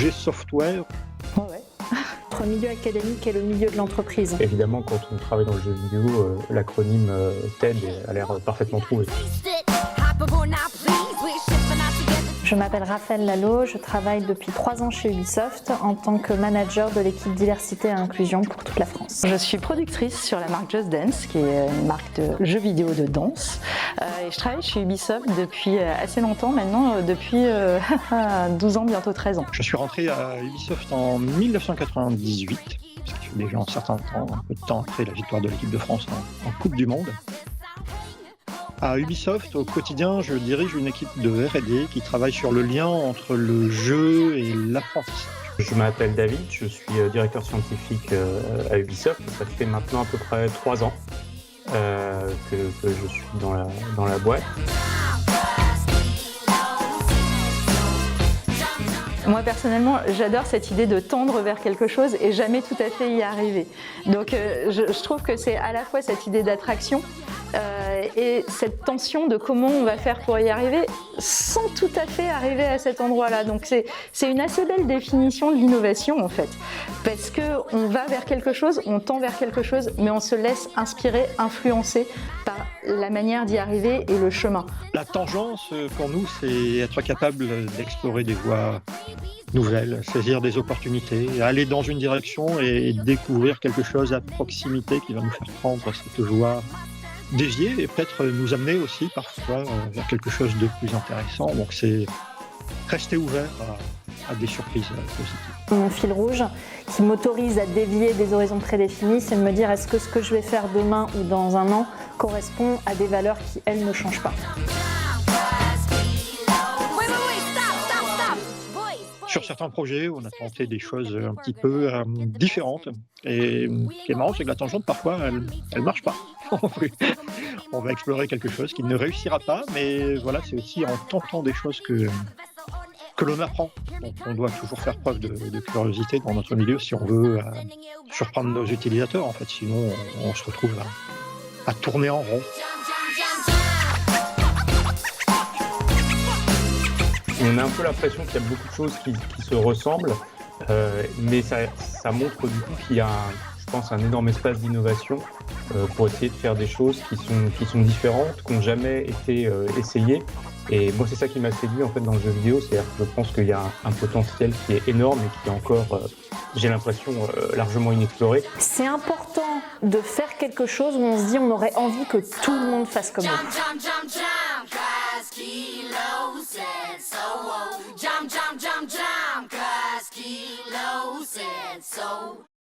projet software. Ouais. Entre le milieu académique et le milieu de l'entreprise. Évidemment, quand on travaille dans le jeu vidéo, l'acronyme TED a l'air parfaitement trouvé. Je m'appelle Raphaël Lalo, je travaille depuis 3 ans chez Ubisoft en tant que manager de l'équipe diversité et inclusion pour toute la France. Je suis productrice sur la marque Just Dance, qui est une marque de jeux vidéo de danse. Et je travaille chez Ubisoft depuis assez longtemps maintenant, depuis 12 ans, bientôt 13 ans. Je suis rentré à Ubisoft en 1998, ce qui fait déjà un certain temps, un peu de temps après la victoire de l'équipe de France en Coupe du Monde. À Ubisoft, au quotidien, je dirige une équipe de R&D qui travaille sur le lien entre le jeu et l'apprentissage. Je m'appelle David, je suis directeur scientifique à Ubisoft. Ça fait maintenant à peu près 3 ans que je suis dans la boîte. Moi personnellement, j'adore cette idée de tendre vers quelque chose et jamais tout à fait y arriver. Donc je trouve que c'est à la fois cette idée d'attraction et cette tension de comment on va faire pour y arriver sans tout à fait arriver à cet endroit-là. Donc c'est une assez belle définition de l'innovation en fait. Parce qu'on va vers quelque chose, on tend vers quelque chose, mais on se laisse inspirer, influencer par la manière d'y arriver et le chemin. La tangence, pour nous, c'est être capable d'explorer des voies nouvelles, saisir des opportunités, aller dans une direction et découvrir quelque chose à proximité qui va nous faire prendre cette voie déviée et peut-être nous amener aussi parfois vers quelque chose de plus intéressant. Donc c'est rester ouvert à des surprises positives. Mon fil rouge qui m'autorise à dévier des horizons prédéfinis, c'est de me dire est-ce que ce que je vais faire demain ou dans un an correspond à des valeurs qui, elles, ne changent pas. Sur certains projets, on a tenté des choses un petit peu différentes. Et ce qui est marrant, c'est que la tangente, parfois, elle marche pas. On va explorer quelque chose qui ne réussira pas, mais voilà, c'est aussi en tentant des choses que l'on apprend. Donc, on doit toujours faire preuve de curiosité dans notre milieu si on veut surprendre nos utilisateurs. En fait, sinon, on se retrouve à tourner en rond. On a un peu l'impression qu'il y a beaucoup de choses qui se ressemblent, mais ça montre du coup qu'il y a, je pense, un énorme espace d'innovation pour essayer de faire des choses qui sont différentes, qui n'ont jamais été essayées. Et moi, c'est ça qui m'a séduit en fait dans le jeu vidéo, c'est-à-dire que je pense qu'il y a un potentiel qui est énorme et qui est encore, j'ai l'impression, largement inexploré. C'est important de faire quelque chose où on se dit on aurait envie que tout le monde fasse comme nous.